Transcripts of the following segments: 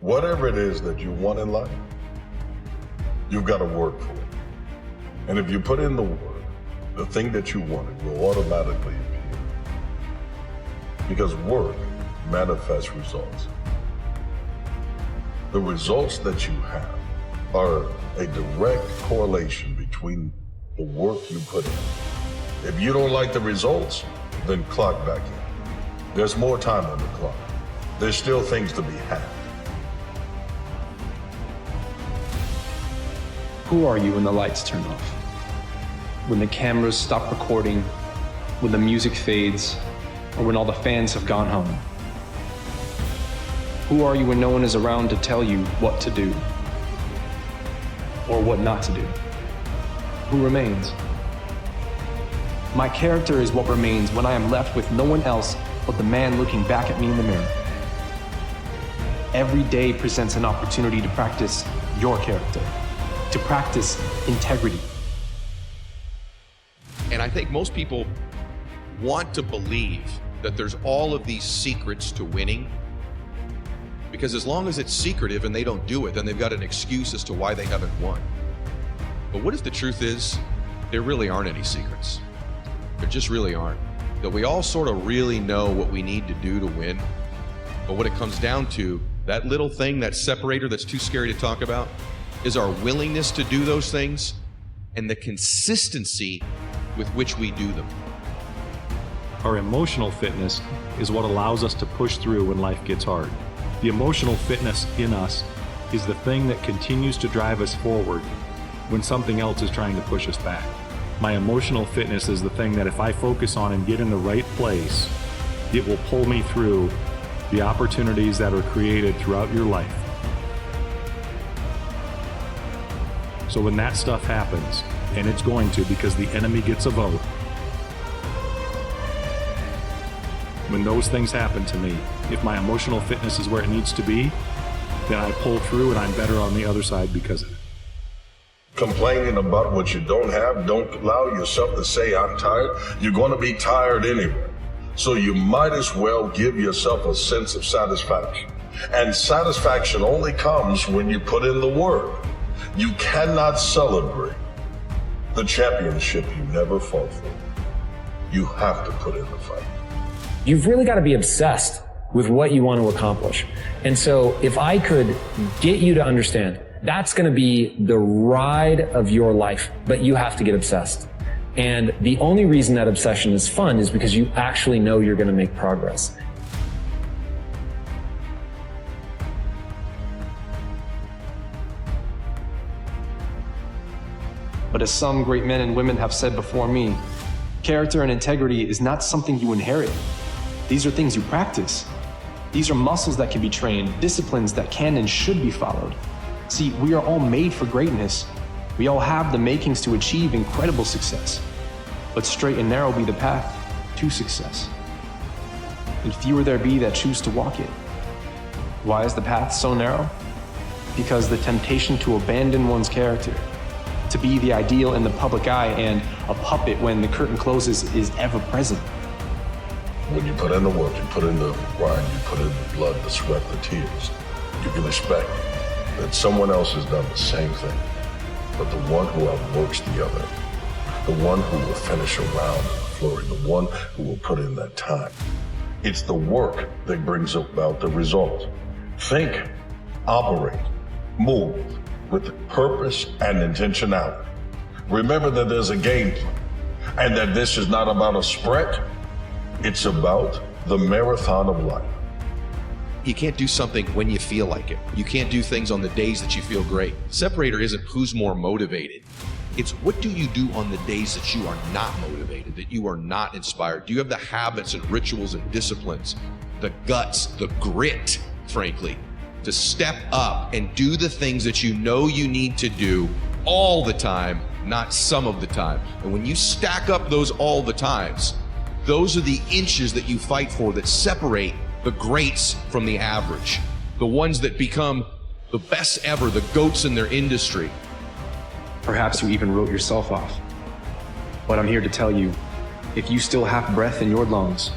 Whatever it is that you want in life, you've got to work for it. And if you put in the work, the thing that you wanted will automatically appear. Because work manifests results. The results that you have are a direct correlation between the work you put in. If you don't like the results, then clock back in. There's more time on the clock. There's still things to be had. Who are you when the lights turn off? When the cameras stop recording, when the music fades, or when all the fans have gone home? Who are you when no one is around to tell you what to do or what not to do? Who remains? My character is what remains when I am left with no one else but the man looking back at me in the mirror. Every day presents an opportunity to practice your character, to practice integrity. And I think most people want to believe that there's all of these secrets to winning, because as long as it's secretive and they don't do it, then they've got an excuse as to why they haven't won. But what if the truth is, there really aren't any secrets? There just really aren't. That we all sort of really know what we need to do to win. But what it comes down to, that little thing, that separator that's too scary to talk about, is our willingness to do those things and the consistency with which we do them. Our emotional fitness is what allows us to push through when life gets hard. The emotional fitness in us is the thing that continues to drive us forward when something else is trying to push us back. My emotional fitness is the thing that if I focus on and get in the right place, it will pull me through the opportunities that are created throughout your life. So when that stuff happens, and it's going to because the enemy gets a vote, when those things happen to me, if my emotional fitness is where it needs to be, then I pull through and I'm better on the other side because of it. Complaining about what you don't have, don't allow yourself to say, I'm tired. You're going to be tired anyway. So you might as well give yourself a sense of satisfaction. And satisfaction only comes when you put in the work. You cannot celebrate the championship you never fought for. You have to put in the fight. You've really got to be obsessed with what you want to accomplish. And so if I could get you to understand, that's going to be the ride of your life, but you have to get obsessed. And the only reason that obsession is fun is because you actually know you're going to make progress. But as some great men and women have said before me, character and integrity is not something you inherit. These are things you practice. These are muscles that can be trained, disciplines that can and should be followed. See, we are all made for greatness. We all have the makings to achieve incredible success. But straight and narrow be the path to success. And fewer there be that choose to walk it. Why is the path so narrow? Because the temptation to abandon one's character, to be the ideal in the public eye and a puppet when the curtain closes, is ever present. When you put in the work, you put in the grind, you put in the blood, the sweat, the tears, you can expect that someone else has done the same thing, but the one who outworks the other, the one who will finish around the flurry, the one who will put in that time. It's the work that brings about the result. Think, operate, move with purpose and intentionality. Remember that there's a game plan and that this is not about a sprint. It's about the marathon of life. You can't do something when you feel like it. You can't do things on the days that you feel great. Separator isn't who's more motivated. It's what do you do on the days that you are not motivated, that you are not inspired? Do you have the habits and rituals and disciplines, the guts, the grit, frankly, to step up and do the things that you know you need to do all the time, not some of the time? And when you stack up those all the times, those are the inches that you fight for that separate the greats from the average, the ones that become the best ever, the GOATs in their industry. Perhaps you even wrote yourself off. But I'm here to tell you, if you still have breath in your lungs,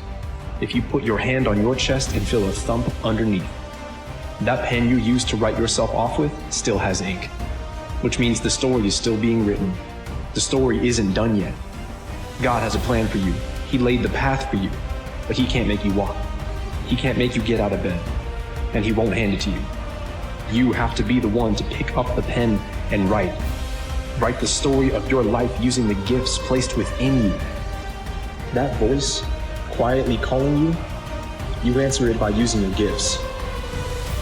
if you put your hand on your chest and feel a thump underneath, that pen you used to write yourself off with still has ink, which means the story is still being written. The story isn't done yet. God has a plan for you. He laid the path for you, but He can't make you walk. He can't make you get out of bed, and He won't hand it to you. You have to be the one to pick up the pen and write. Write the story of your life using the gifts placed within you. That voice quietly calling you, you answer it by using your gifts.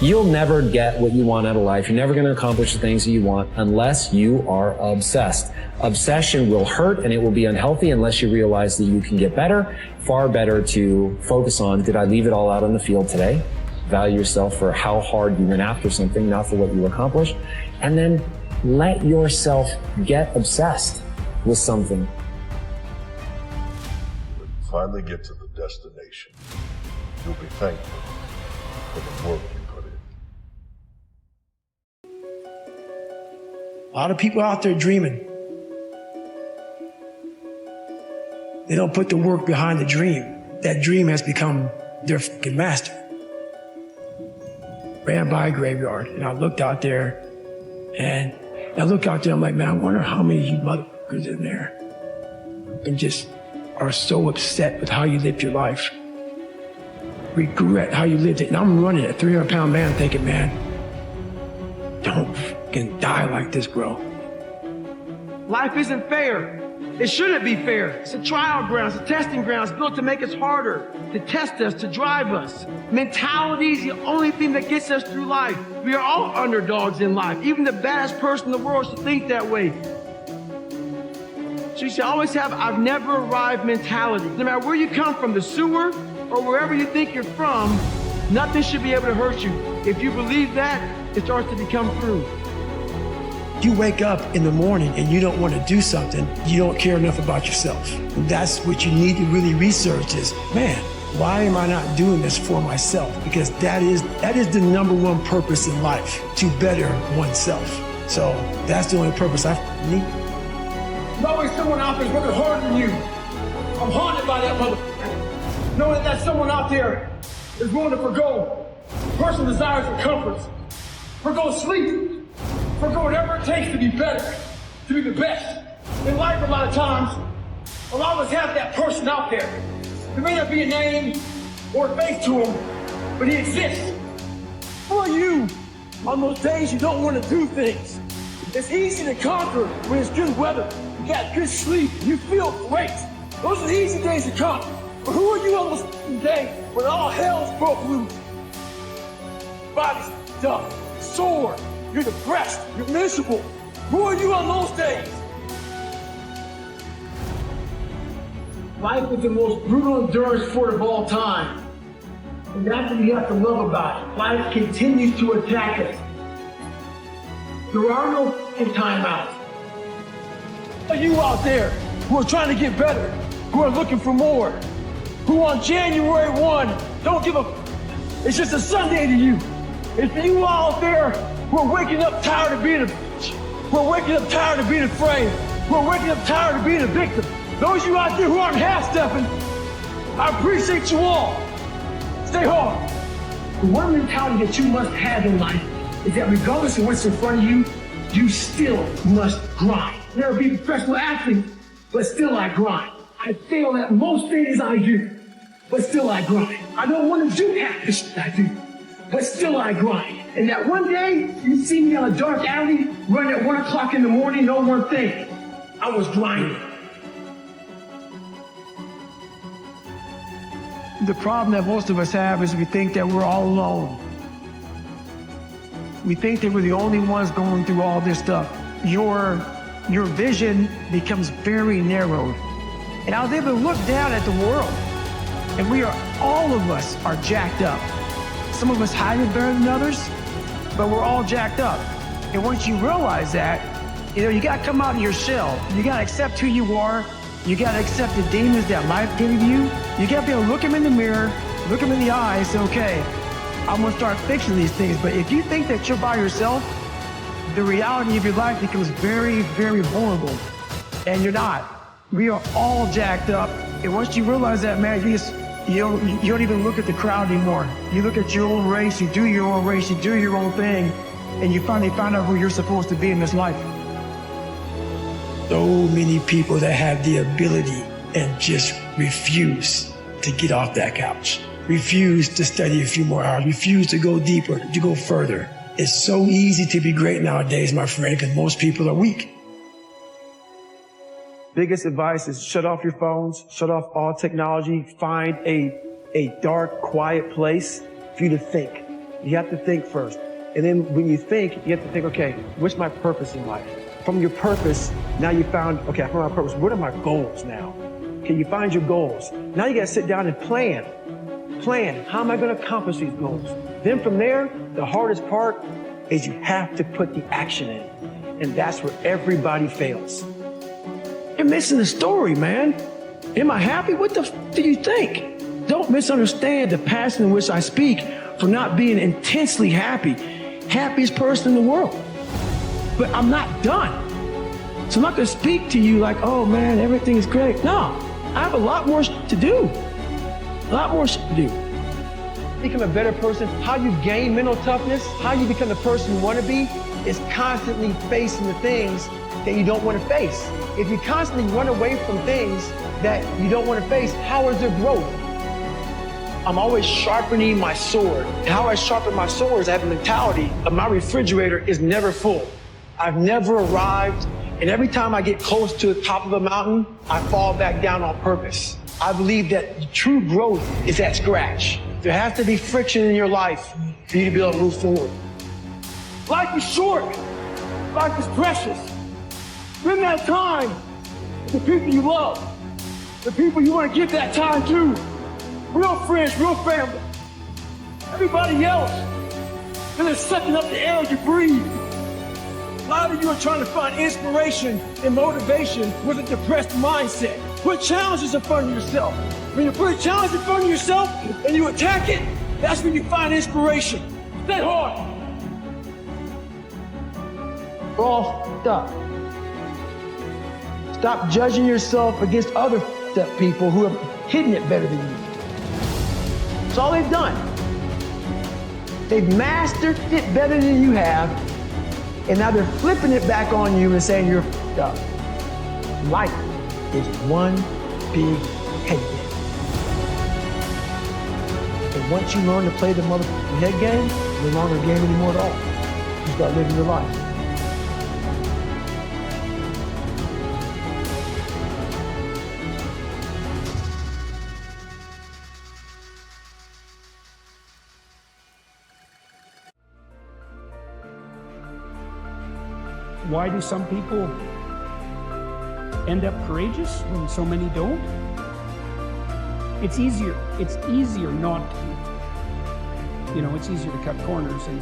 You'll never get what you want out of life. You're never going to accomplish the things that you want unless you are obsessed. Obsession will hurt and it will be unhealthy unless you realize that you can get better. Far better to focus on, did I leave it all out on the field today? Value yourself for how hard you went after something, not for what you accomplished. And then let yourself get obsessed with something. When you finally get to the destination, you'll be thankful for the work you put in. A lot of people out there dreaming. They don't put the work behind the dream. That dream has become their fucking master. Ran by a graveyard and I looked out there and I'm like, man, I wonder how many of you motherfuckers in there and just are so upset with how you lived your life. Regret how you lived it. And I'm running a 300-pound man thinking, man, don't fucking die like this, bro. Life isn't fair. It shouldn't be fair. It's a trial ground, it's a testing ground. It's built to make us harder, to test us, to drive us. Mentality is the only thing that gets us through life. We are all underdogs in life. Even the baddest person in the world should think that way. So you should always have I've never arrived mentality. No matter where you come from, the sewer or wherever you think you're from, nothing should be able to hurt you. If you believe that, it starts to become true. You wake up in the morning and you don't want to do something, you don't care enough about yourself. And that's what you need to really research is, man, why am I not doing this for myself? Because that is the number one purpose in life, to better oneself. So that's the only purpose I need. There's always someone out there working harder than you. I'm haunted by that motherfucker. Knowing that someone out there is willing to forgo personal desires and comforts, forgo sleep, forgo whatever it takes to be better, to be the best. In life, a lot of times, a lot of us have that person out there. There may not be a name or a face to him, but he exists. Who are you on those days you don't want to do things? It's easy to conquer when it's good weather, you got good sleep, you feel great. Those are the easy days to conquer. But who are you on those days when all hell's broke loose? Body's tough, sore, you're depressed, you're miserable. Who are you on those days? Life is the most brutal endurance sport of all time. And that's what you have to love about it. Life continues to attack us. There are no fucking timeouts. Are you out there who are trying to get better, who are looking for more, who on January 1 don't give a it's just a Sunday to you. It's for you out there who are waking up tired of being a bitch, who are waking up tired of being afraid, who are waking up tired of being a victim. Those of you out there who aren't half-stepping, I appreciate you all. Stay hard. The one mentality that you must have in life is that regardless of what's in front of you, you still must grind. Never be a professional athlete, but still I grind. I fail at most things I do, but still I grind. I don't want to do half the shit I do, but still I grind. And that one day, you see me on a dark alley, running at 1 o'clock in the morning, know one thing, I was grinding. The problem that most of us have is we think that we're all alone. We think that we're the only ones going through all this stuff. Your vision becomes very narrowed. And I was able to look down at the world, and all of us are jacked up. Some of us hide it better than others, but we're all jacked up. And once you realize that, you gotta come out of your shell. You gotta accept who you are. You gotta accept the demons that life gave you. You gotta be able to look them in the mirror, look them in the eye, and say, okay, I'm gonna start fixing these things. But if you think that you're by yourself, the reality of your life becomes very, very vulnerable. And you're not. We are all jacked up. And once you realize that, man, you just you don't even look at the crowd anymore. You look at your own race, you do your own race, you do your own thing, and you finally find out who you're supposed to be in this life. So many people that have the ability and just refuse to get off that couch, refuse to study a few more hours, refuse to go deeper, to go further. It's so easy to be great nowadays, my friend, because most people are weak. Biggest advice is shut off your phones, shut off all technology, find a dark, quiet place for you to think. You have to think first. And then when you think, you have to think, okay, what's my purpose in life? From your purpose, now you found, okay, I found my purpose. What are my goals now? Okay, you find your goals. Now you gotta sit down and plan. Plan, how am I gonna accomplish these goals? Then from there, the hardest part is you have to put the action in. And that's where everybody fails. You're missing the story, man. Am I happy? What the do you think? Don't misunderstand the passion in which I speak for not being intensely happy. Happiest person in the world. But I'm not done. So I'm not gonna speak to you like, oh man, everything is great. No, I have a lot more to do. A lot more to do. Become a better person, how you gain mental toughness, how you become the person you wanna be, is constantly facing the things that you don't wanna face. If you constantly run away from things that you don't wanna face, how is there growth? I'm always sharpening my sword. How I sharpen my sword is I have a mentality of my refrigerator is never full. I've never arrived, and every time I get close to the top of a mountain, I fall back down on purpose. I believe that true growth is at scratch. There has to be friction in your life for you to be able to move forward. Life is short. Life is precious. Spend that time with the people you love, the people you want to give that time to. Real friends, real family. Everybody else, they're just sucking up the air you breathe. A lot of you are trying to find inspiration and motivation with a depressed mindset. Put challenges in front of yourself. When you put a challenge in front of yourself and you attack it, that's when you find inspiration. Stay hard. We're all stuck. Stop judging yourself against other people who have hidden it better than you. That's all they've done. They've mastered it better than you have, and now they're flipping it back on you and saying you're f***ed up. Life is one big head game. And once you learn to play the motherfucking head game, you're no longer a game anymore at all. You start living your life. Why do some people end up courageous when so many don't? It's easier not to. It's easier to cut corners and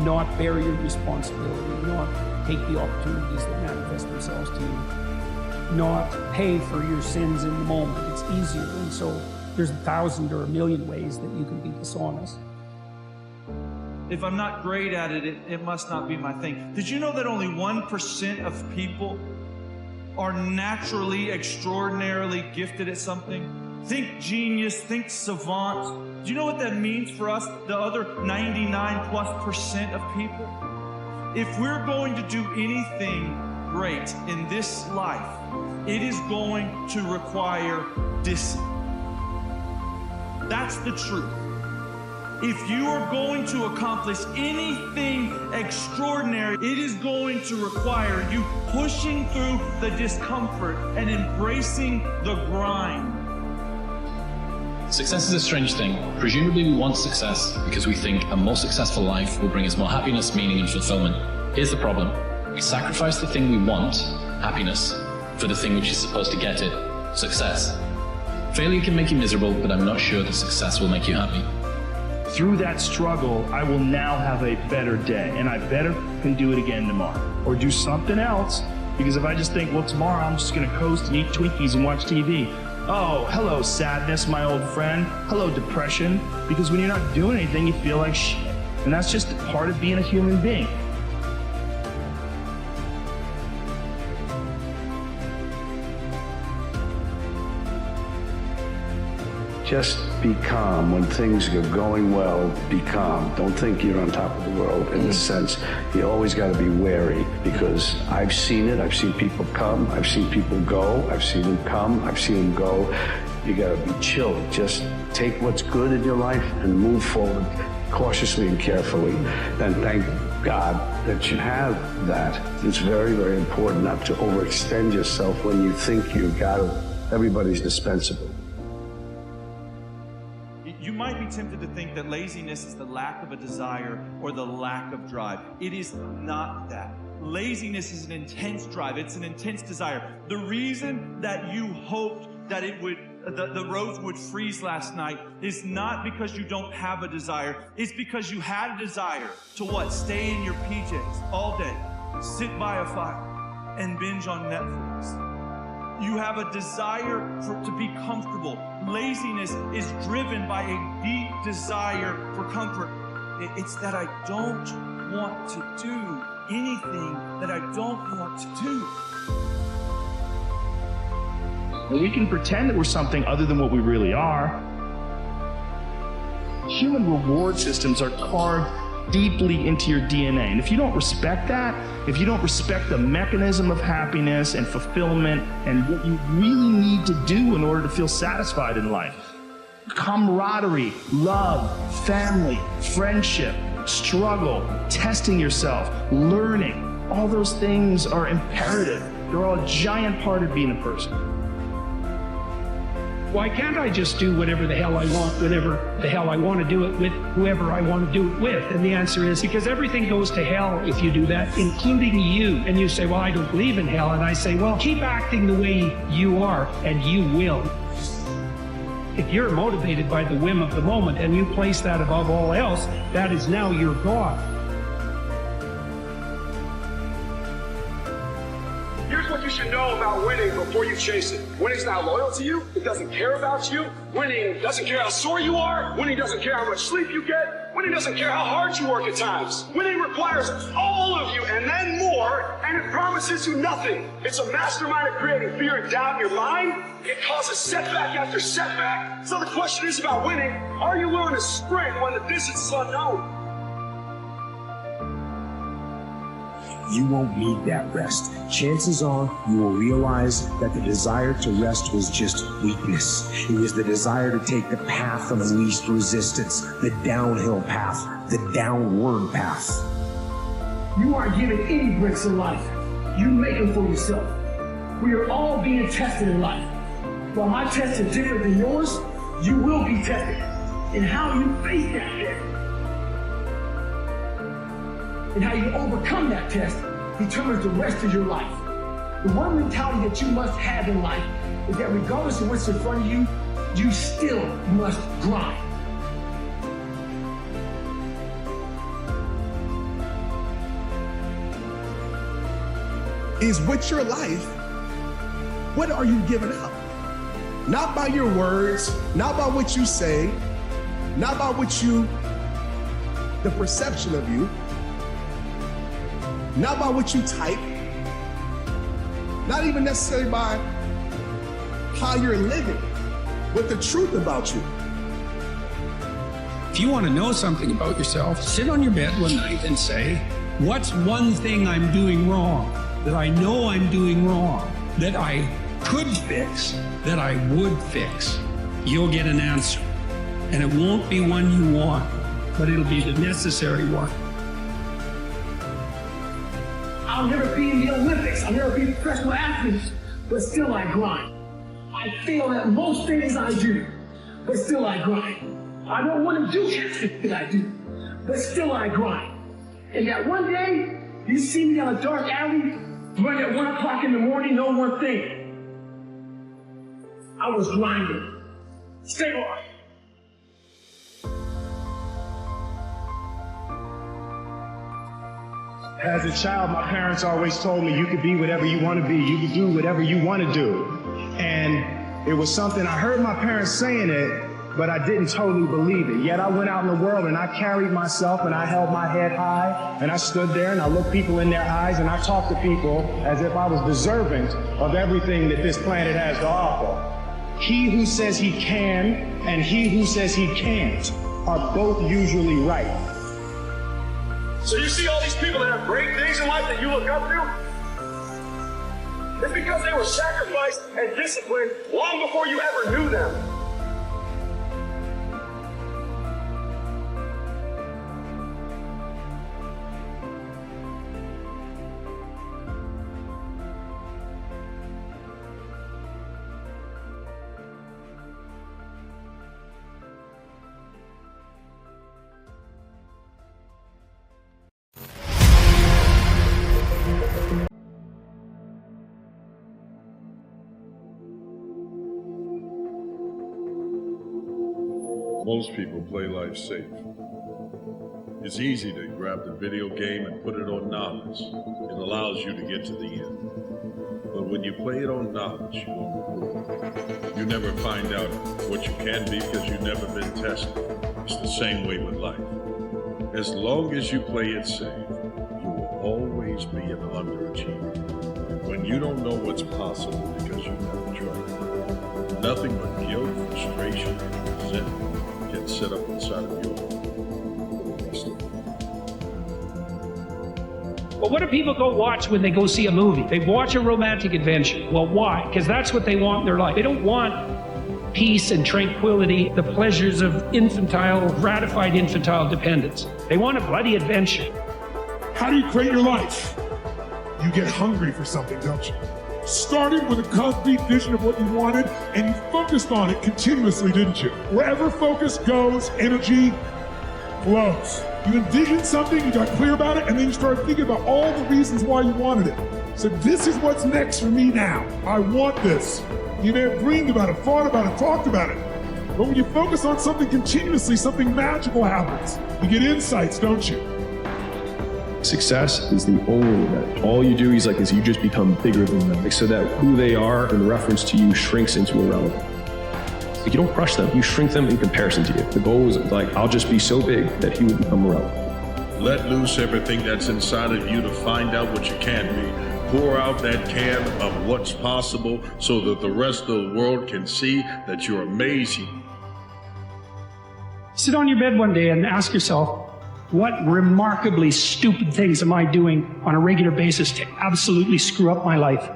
not bear your responsibility, not take the opportunities that manifest themselves to you, not pay for your sins in the moment. It's easier, and so there's 1,000 or 1,000,000 ways that you can be dishonest. If I'm not great at it, it must not be my thing. Did you know that only 1% of people are naturally, extraordinarily gifted at something? Think genius, think savant. Do you know what that means for us, the other 99+% of people? If we're going to do anything great in this life, it is going to require discipline. That's the truth. If you are going to accomplish anything extraordinary, it is going to require you pushing through the discomfort and embracing the grind. Success is a strange thing. Presumably we want success because we think a more successful life will bring us more happiness, meaning, and fulfillment. Here's the problem. We sacrifice the thing we want, happiness, for the thing which is supposed to get it, success. Failure can make you miserable, but I'm not sure that success will make you happy. Through that struggle, I will now have a better day, and I better can do it again tomorrow, or do something else, because if I just think, well, tomorrow I'm just gonna coast and eat Twinkies and watch TV. Oh, hello sadness, my old friend. Hello depression, because when you're not doing anything, you feel like shit, and that's just part of being a human being. Just be calm. When things are going well, be calm. Don't think you're on top of the world in the sense you always got to be wary, because I've seen it. I've seen people come. I've seen people go. I've seen them come. I've seen them go. You got to be chill. Just take what's good in your life and move forward cautiously and carefully. And thank God that you have that. It's very, very important not to overextend yourself when you think you got it. Everybody's dispensable. You might be tempted to think that laziness is the lack of a desire or the lack of drive. It is not that. Laziness is an intense drive. It's an intense desire. The reason that you hoped that the roads would freeze last night is not because you don't have a desire. It's because you had a desire to what? Stay in your PJs all day, sit by a fire, and binge on Netflix. You have a desire to be comfortable. Laziness is driven by a deep desire for comfort. It's that I don't want to do anything that I don't want to do. And we can pretend that we're something other than what we really are. Human reward systems are carved deeply into your DNA. And if you don't respect that, if you don't respect the mechanism of happiness and fulfillment and what you really need to do in order to feel satisfied in life, camaraderie, love, family, friendship, struggle, testing yourself, learning, all those things are imperative. They're all a giant part of being a person. Why can't I just do whatever the hell I want, whenever the hell I want to do it with whoever I want to do it with? And the answer is because everything goes to hell if you do that, including you. And you say, well, I don't believe in hell. And I say, well, keep acting the way you are and you will. If you're motivated by the whim of the moment and you place that above all else, that is now your God. Here's what you should know about winning before you chase it. Winning's not loyal to you. It doesn't care about you. Winning doesn't care how sore you are. Winning doesn't care how much sleep you get. Winning doesn't care how hard you work at times. Winning requires all of you and then more, and it promises you nothing. It's a mastermind of creating fear and doubt in your mind. It causes setback after setback. So the question is about winning. Are you willing to sprint when the distance is unknown? You won't need that rest. Chances are you will realize that the desire to rest was just weakness. It was the desire to take the path of least resistance, the downhill path, the downward path. You aren't given any breaks in life. You make them for yourself. We are all being tested in life. While my test is different than yours, you will be tested. And how you face that test and how you overcome that test determines the rest of your life. The one mentality that you must have in life is that regardless of what's in front of you, you still must grind. Is with your life, what are you giving up? Not by your words, not by what you say, not by the perception of you, not by what you type, not even necessarily by how you're living, but the truth about you. If you want to know something about yourself, sit on your bed one night and say, what's one thing I'm doing wrong, that I know I'm doing wrong, that I could fix, that I would fix? You'll get an answer. And it won't be one you want, but it'll be the necessary one. I'll never be in the Olympics. I'll never be a professional athlete, but still I grind. I fail at most things I do, but still I grind. I don't want to do everything that I do, but still I grind. And that one day, you see me on a dark alley, running at 1 o'clock in the morning, no one thing. I was grinding. Stay on. As a child, my parents always told me you could be whatever you want to be. You could do whatever you want to do. And it was something, I heard my parents saying it, but I didn't totally believe it. Yet I went out in the world and I carried myself and I held my head high and I stood there and I looked people in their eyes and I talked to people as if I was deserving of everything that this planet has to offer. he who says he can and he who says he can't are both usually right. So you see all these people that have great things in life that you look up to? It's because they were sacrificed and disciplined long before you ever knew them. Most people play life safe. It's easy to grab the video game and put it on novice. It allows you to get to the end. But when you play it on novice, you won't improve. You never find out what you can be because you've never been tested. It's the same way with life. As long as you play it safe, you will always be an underachiever. When you don't know what's possible because you never tried, nothing but guilt, frustration, and resentment can set up inside of you for the rest of it. Well, what do people go watch when they go see a movie? They watch a romantic adventure. Well, why? Because that's what they want in their life. They don't want peace and tranquility, the pleasures of ratified infantile dependence. They want a bloody adventure. How do you create your life? You get hungry for something, don't you? Started with a concrete vision of what you wanted, and you focused on it continuously, didn't you? Wherever focus goes, energy flows. You envisioned something, you got clear about it, and then you started thinking about all the reasons why you wanted it. So this is what's next for me now. I want this. You may have dreamed about it, thought about it, talked about it. But when you focus on something continuously, something magical happens. You get insights, don't you? Success is the only event. All you do is you just become bigger than them, so that who they are in reference to you shrinks into irrelevant. You don't crush them, you shrink them in comparison to you. The goal is I'll just be so big that he will become irrelevant. Let loose everything that's inside of you to find out what you can be. Pour out that can of what's possible so that the rest of the world can see that you're amazing. Sit on your bed one day and ask yourself, what remarkably stupid things am I doing on a regular basis to absolutely screw up my life?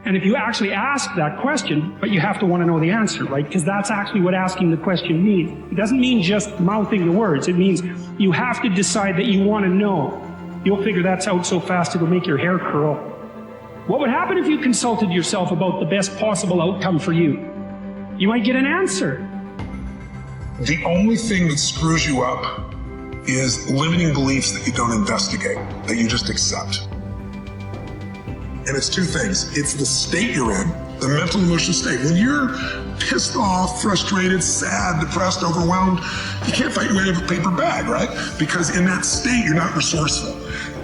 And if you actually ask that question, but you have to want to know the answer, right? Because that's actually what asking the question means. It doesn't mean just mouthing the words. It means you have to decide that you want to know. You'll figure that's out so fast it'll make your hair curl. What would happen if you consulted yourself about the best possible outcome for you? You might get an answer. The only thing that screws you up is limiting beliefs that you don't investigate, that you just accept. And it's two things. It's the state you're in, the mental emotional state. When you're pissed off, frustrated, sad, depressed, overwhelmed, you can't fight your way out of a paper bag, right? Because in that state, you're not resourceful.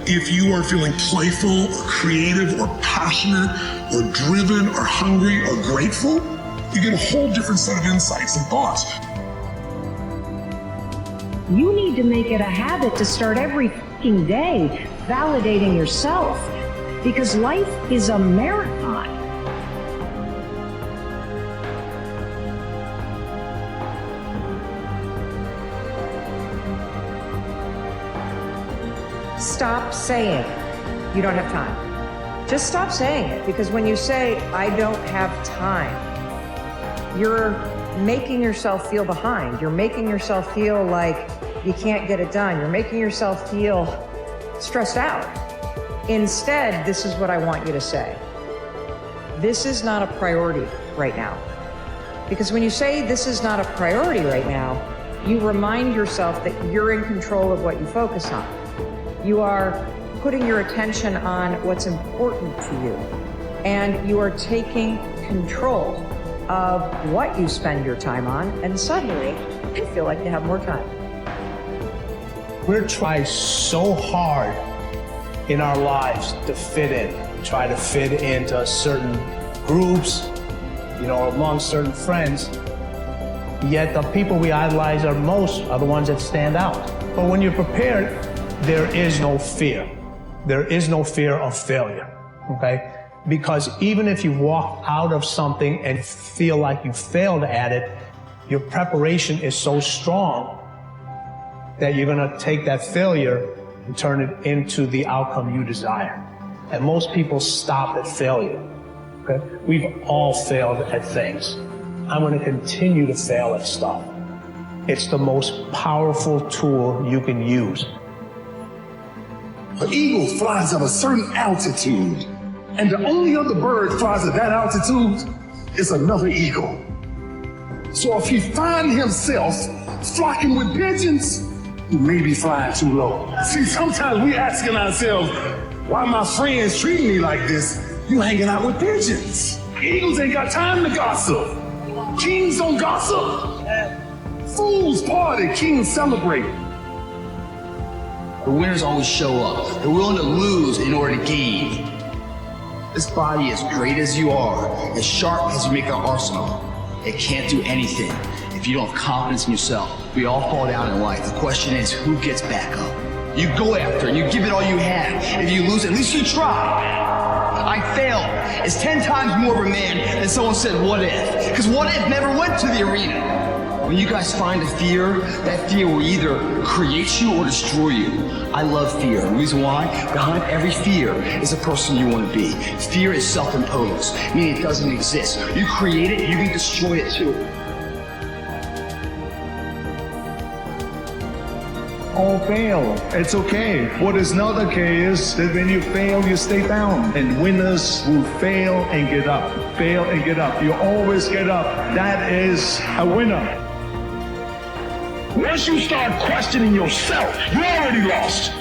If you are feeling playful or creative or passionate or driven or hungry or grateful, you get a whole different set of insights and thoughts. You need to make it a habit to start every fucking day validating yourself, because life is a marathon. Stop saying you don't have time. Just stop saying it, because when you say, I don't have time, you're making yourself feel behind. You're making yourself feel like you can't get it done. You're making yourself feel stressed out. Instead, this is what I want you to say. This is not a priority right now. Because when you say this is not a priority right now, you remind yourself that you're in control of what you focus on. You are putting your attention on what's important to you. And you are taking control of what you spend your time on, and suddenly you feel like you have more time. We're trying so hard in our lives to fit in, try to fit into certain groups, among certain friends. Yet the people we idolize are the ones that stand out. But when you're prepared, there is no fear. There is no fear of failure, okay? Because even if you walk out of something and feel like you failed at it, your preparation is so strong that you're going to take that failure and turn it into the outcome you desire. And most people stop at failure. Okay? We've all failed at things. I'm going to continue to fail at stuff. It's the most powerful tool you can use. An eagle flies at a certain altitude, and the only other bird flies at that altitude is another eagle. So if he finds himself flocking with pigeons, he may be flying too low. See, sometimes we asking ourselves, why my friends treating me like this? You hanging out with pigeons. Eagles ain't got time to gossip. Kings don't gossip. Fools party, kings celebrate. The winners always show up. They're willing to lose in order to gain. This body, as great as you are, as sharp as you make our arsenal, it can't do anything if you don't have confidence in yourself. We all fall down in life. The question is, who gets back up? You go after it. You give it all you have. If you lose, at least you try. I failed. It's 10 times more of a man than someone said, what if? Because what if never went to the arena. When you guys find a fear, that fear will either create you or destroy you. I love fear. The reason why? Behind every fear is a person you want to be. Fear is self-imposed, meaning it doesn't exist. You create it, you can destroy it too. All fail. It's okay. What is not okay is that when you fail, you stay down. And winners will fail and get up. Fail and get up. You always get up. That is a winner. Once you start questioning yourself, you already lost.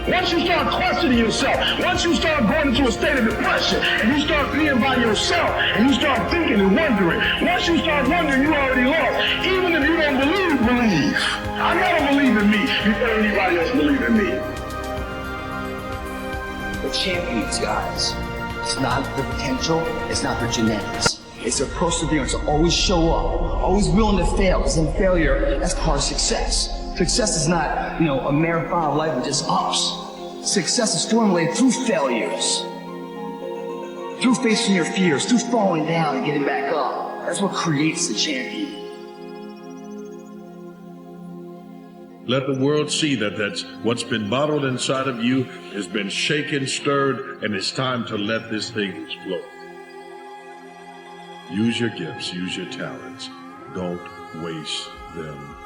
Once you start questioning yourself, once you start going into a state of depression, and you start being by yourself, and you start thinking and wondering, once you start wondering, you already lost. Even if you don't believe. I gotta believe in me before anybody else believe in me. The champions, guys. It's not the potential, it's not the genetics. It's their perseverance to always show up, always willing to fail, because in failure, that's part of success. Success is not, a marathon of life with just ups. Success is formulated through failures, through facing your fears, through falling down and getting back up. That's what creates the champion. Let the world see that's what's been bottled inside of you has been shaken, stirred, and it's time to let this thing explode. Use your gifts, use your talents. Don't waste them